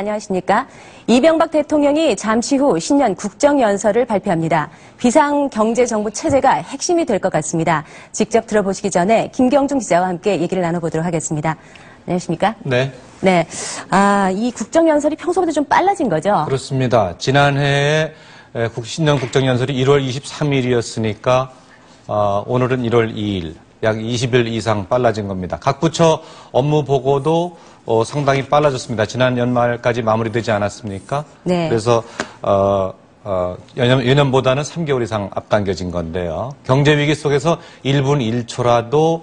안녕하십니까. 이명박 대통령이 잠시 후 신년 국정연설을 발표합니다. 비상경제정부 체제가 핵심이 될 것 같습니다. 직접 들어보시기 전에 김경중 기자와 함께 얘기를 나눠보도록 하겠습니다. 안녕하십니까? 네. 네. 이 국정연설이 평소보다 좀 빨라진 거죠? 그렇습니다. 지난해에 신년 국정연설이 1월 23일이었으니까 오늘은 1월 2일, 약 20일 이상 빨라진 겁니다. 각 부처 업무 보고도 상당히 빨라졌습니다. 지난 연말까지 마무리되지 않았습니까? 네. 그래서 예년보다는 3개월 이상 앞당겨진 건데요. 경제 위기 속에서 1분 1초라도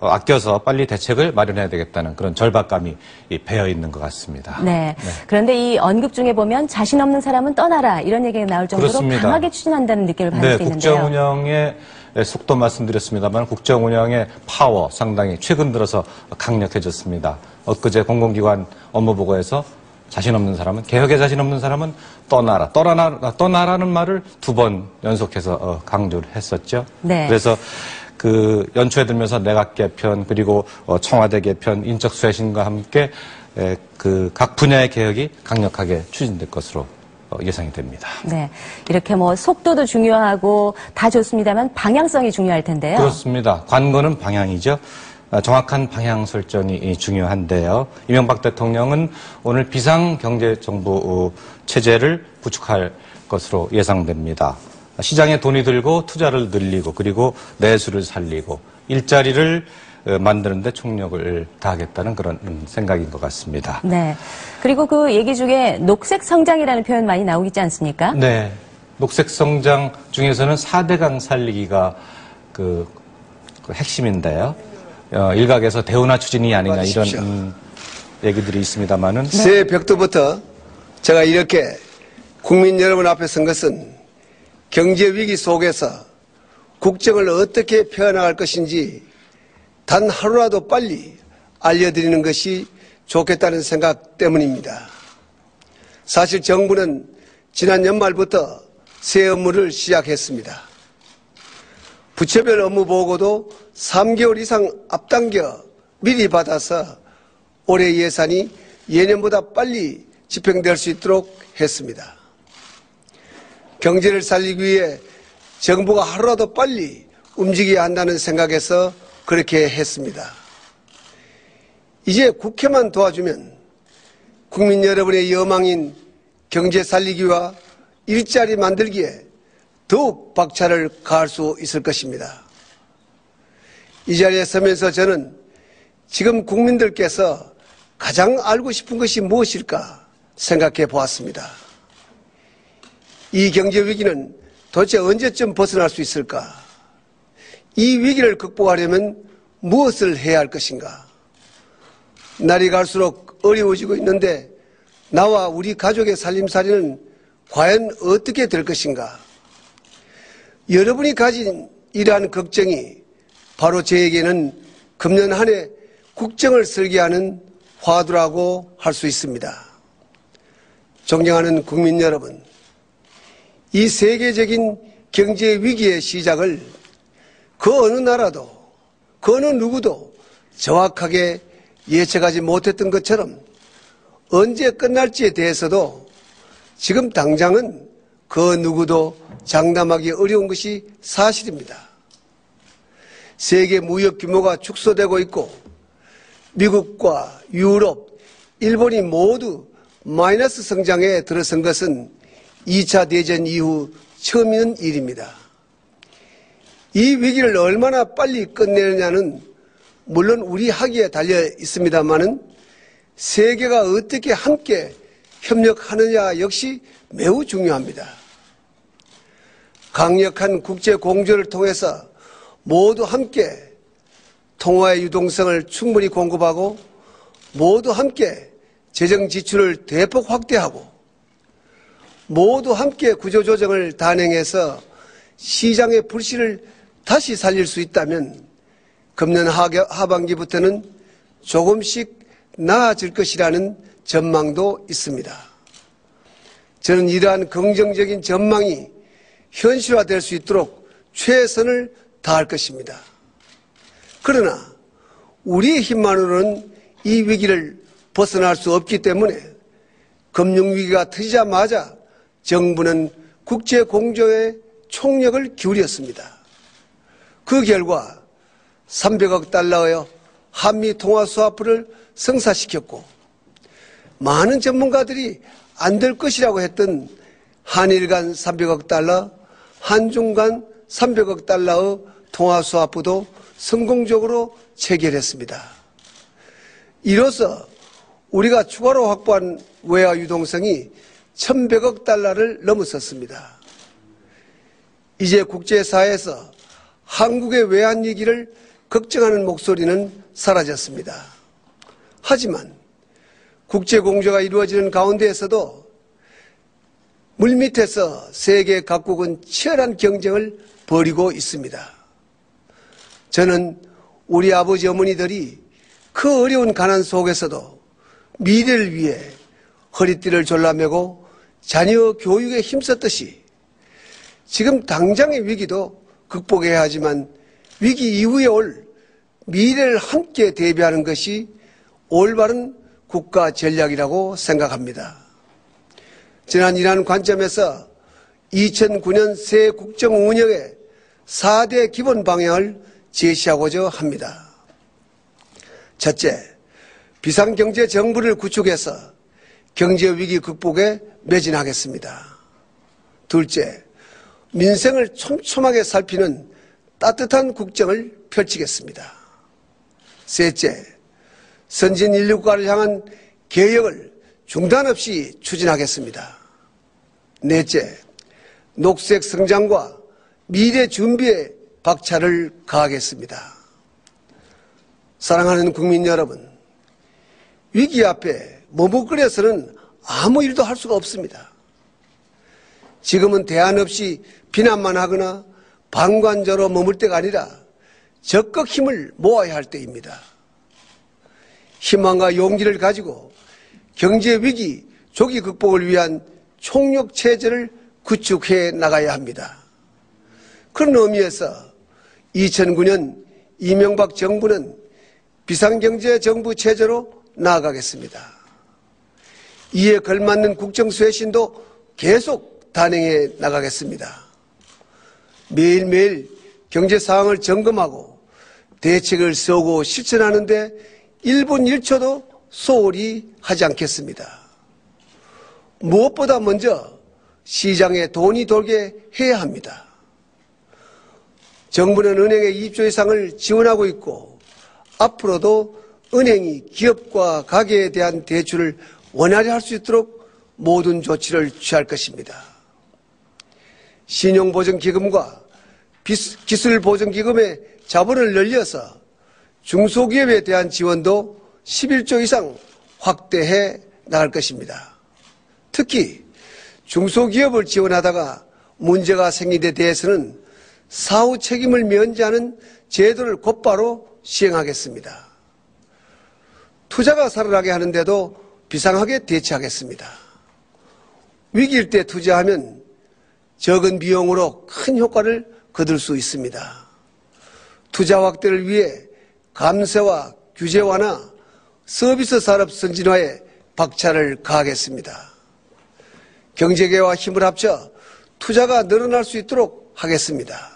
아껴서 빨리 대책을 마련해야 되겠다는 그런 절박감이 배어 있는 것 같습니다. 네. 그런데 이 언급 중에 보면 자신 없는 사람은 떠나라 이런 얘기가 나올 정도로 그렇습니다. 강하게 추진한다는 느낌을 받을 수 있는데요. 국정운영의 속도 말씀드렸습니다만 국정운영의 파워 상당히 최근 들어서 강력해졌습니다. 엊그제 공공기관 업무보고에서 자신 없는 사람은, 개혁에 자신 없는 사람은 떠나라는 말을 2번 연속해서 강조를 했었죠. 네. 그래서 연초에 들면서 내각 개편 그리고 청와대 개편, 인적 쇄신과 함께 각 분야의 개혁이 강력하게 추진될 것으로 예상이 됩니다. 네. 이렇게 속도도 중요하고 다 좋습니다만 방향성이 중요할 텐데요. 그렇습니다. 관건은 방향이죠. 정확한 방향 설정이 중요한데요. 이명박 대통령은 오늘 비상경제정부 체제를 구축할 것으로 예상됩니다. 시장에 돈이 들고 투자를 늘리고 그리고 내수를 살리고 일자리를 만드는데 총력을 다하겠다는 그런 생각인 것 같습니다. 네. 그리고 그 얘기 중에 녹색 성장이라는 표현 많이 나오지 않습니까? 네. 녹색 성장 중에서는 4대강 살리기가 그 핵심인데요. 일각에서 대운하 추진이 아니냐 이런 얘기들이 있습니다만은 새해 벽두부터 제가 이렇게 국민 여러분 앞에 선 것은 경제 위기 속에서 국정을 어떻게 펴나갈 것인지 단 하루라도 빨리 알려드리는 것이 좋겠다는 생각 때문입니다. 사실 정부는 지난 연말부터 새 업무를 시작했습니다. 부처별 업무 보고도 3개월 이상 앞당겨 미리 받아서 올해 예산이 예년보다 빨리 집행될 수 있도록 했습니다. 경제를 살리기 위해 정부가 하루라도 빨리 움직여야 한다는 생각에서 그렇게 했습니다. 이제 국회만 도와주면 국민 여러분의 여망인 경제 살리기와 일자리 만들기에 더욱 박차를 가할 수 있을 것입니다. 이 자리에 서면서 저는 지금 국민들께서 가장 알고 싶은 것이 무엇일까 생각해 보았습니다. 이 경제 위기는 도대체 언제쯤 벗어날 수 있을까? 이 위기를 극복하려면 무엇을 해야 할 것인가? 날이 갈수록 어려워지고 있는데 나와 우리 가족의 살림살이는 과연 어떻게 될 것인가? 여러분이 가진 이러한 걱정이 바로 저에게는 금년 한 해 국정을 설계하는 화두라고 할 수 있습니다. 존경하는 국민 여러분, 이 세계적인 경제 위기의 시작을 그 어느 나라도, 그 어느 누구도 정확하게 예측하지 못했던 것처럼 언제 끝날지에 대해서도 지금 당장은 그 누구도 장담하기 어려운 것이 사실입니다. 세계 무역 규모가 축소되고 있고 미국과 유럽, 일본이 모두 마이너스 성장에 들어선 것은 2차 대전 이후 처음 있는 일입니다. 이 위기를 얼마나 빨리 끝내느냐는 물론 우리 학위에 달려 있습니다만은 세계가 어떻게 함께 협력하느냐 역시 매우 중요합니다. 강력한 국제 공조를 통해서 모두 함께 통화의 유동성을 충분히 공급하고 모두 함께 재정 지출을 대폭 확대하고 모두 함께 구조조정을 단행해서 시장의 불씨를 다시 살릴 수 있다면 금년 하반기부터는 조금씩 나아질 것이라는 전망도 있습니다. 저는 이러한 긍정적인 전망이 현실화될 수 있도록 최선을 다할 것입니다. 그러나 우리의 힘만으로는 이 위기를 벗어날 수 없기 때문에 금융위기가 터지자마자 정부는 국제공조에 총력을 기울였습니다. 그 결과 300억 달러의 한미통화스와프를 성사시켰고 많은 전문가들이 안 될 것이라고 했던 한일 간 300억 달러, 한중 간 300억 달러의 통화스와프도 성공적으로 체결했습니다. 이로써 우리가 추가로 확보한 외화 유동성이 1,100억 달러를 넘어섰습니다. 이제 국제사회에서 한국의 외환위기를 걱정하는 목소리는 사라졌습니다. 하지만 국제공조가 이루어지는 가운데에서도 물밑에서 세계 각국은 치열한 경쟁을 벌이고 있습니다. 저는 우리 아버지 어머니들이 그 어려운 가난 속에서도 미래를 위해 허리띠를 졸라매고 자녀 교육에 힘썼듯이 지금 당장의 위기도 극복해야 하지만 위기 이후에 올 미래를 함께 대비하는 것이 올바른 국가 전략이라고 생각합니다. 지난 이러한 관점에서 2009년 새 국정 운영의 4대 기본 방향을 제시하고자 합니다. 첫째, 비상경제 정부를 구축해서 경제위기 극복에 매진하겠습니다. 둘째, 민생을 촘촘하게 살피는 따뜻한 국정을 펼치겠습니다. 셋째, 선진 인류국가를 향한 개혁을 중단 없이 추진하겠습니다. 넷째, 녹색 성장과 미래 준비에 박차를 가하겠습니다. 사랑하는 국민 여러분, 위기 앞에 머뭇거려서는 아무 일도 할 수가 없습니다. 지금은 대안 없이 비난만 하거나 방관자로 머물 때가 아니라 적극 힘을 모아야 할 때입니다. 희망과 용기를 가지고 경제위기 조기 극복을 위한 총력체제를 구축해 나가야 합니다. 그런 의미에서 2009년 이명박 정부는 비상경제정부 체제로 나아가겠습니다. 이에 걸맞는 국정쇄신도 계속 단행해 나가겠습니다. 매일매일 경제 상황을 점검하고 대책을 세우고 실천하는 데 1분 1초도 소홀히 하지 않겠습니다. 무엇보다 먼저 시장에 돈이 돌게 해야 합니다. 정부는 은행의 2조 이상을 지원하고 있고 앞으로도 은행이 기업과 가게에 대한 대출을 원활히 할 수 있도록 모든 조치를 취할 것입니다. 신용보증기금과 기술보증기금의 자본을 늘려서 중소기업에 대한 지원도 11조 이상 확대해 나갈 것입니다. 특히 중소기업을 지원하다가 문제가 생긴 데 대해서는 사후 책임을 면제하는 제도를 곧바로 시행하겠습니다. 투자가 살아나게 하는데도 비상하게 대처하겠습니다. 위기일 때 투자하면 적은 비용으로 큰 효과를 거둘 수 있습니다. 투자 확대를 위해 감세와 규제 완화, 서비스 산업 선진화에 박차를 가하겠습니다. 경제계와 힘을 합쳐 투자가 늘어날 수 있도록 하겠습니다.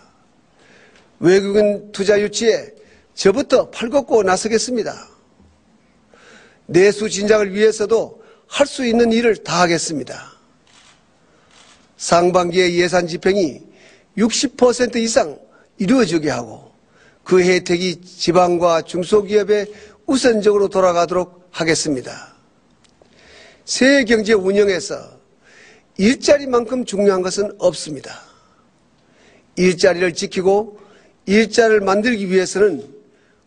외국인 투자 유치에 저부터 팔걷고 나서겠습니다. 내수 진작을 위해서도 할 수 있는 일을 다 하겠습니다. 상반기의 예산 집행이 60% 이상 이루어지게 하고 그 혜택이 지방과 중소기업에 우선적으로 돌아가도록 하겠습니다. 새 경제 운영에서 일자리만큼 중요한 것은 없습니다. 일자리를 지키고 일자리를 만들기 위해서는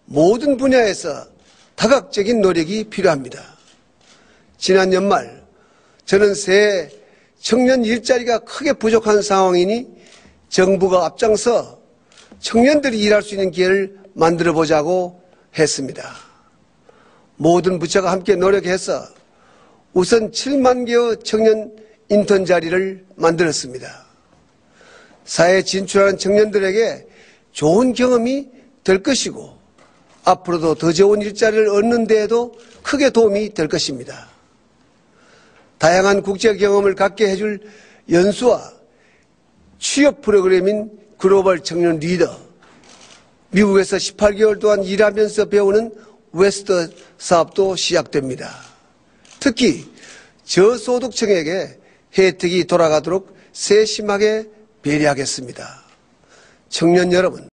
모든 분야에서 다각적인 노력이 필요합니다. 지난 연말 저는 새 청년 일자리가 크게 부족한 상황이니 정부가 앞장서 청년들이 일할 수 있는 기회를 만들어 보자고 했습니다. 모든 부처가 함께 노력해서 우선 7만 개의 청년 인턴 자리를 만들었습니다. 사회에 진출하는 청년들에게 좋은 경험이 될 것이고 앞으로도 더 좋은 일자리를 얻는 데에도 크게 도움이 될 것입니다. 다양한 국제 경험을 갖게 해줄 연수와 취업 프로그램인 글로벌 청년 리더, 미국에서 18개월 동안 일하면서 배우는 웨스트 사업도 시작됩니다. 특히 저소득층에게 혜택이 돌아가도록 세심하게 배려하겠습니다. 청년 여러분,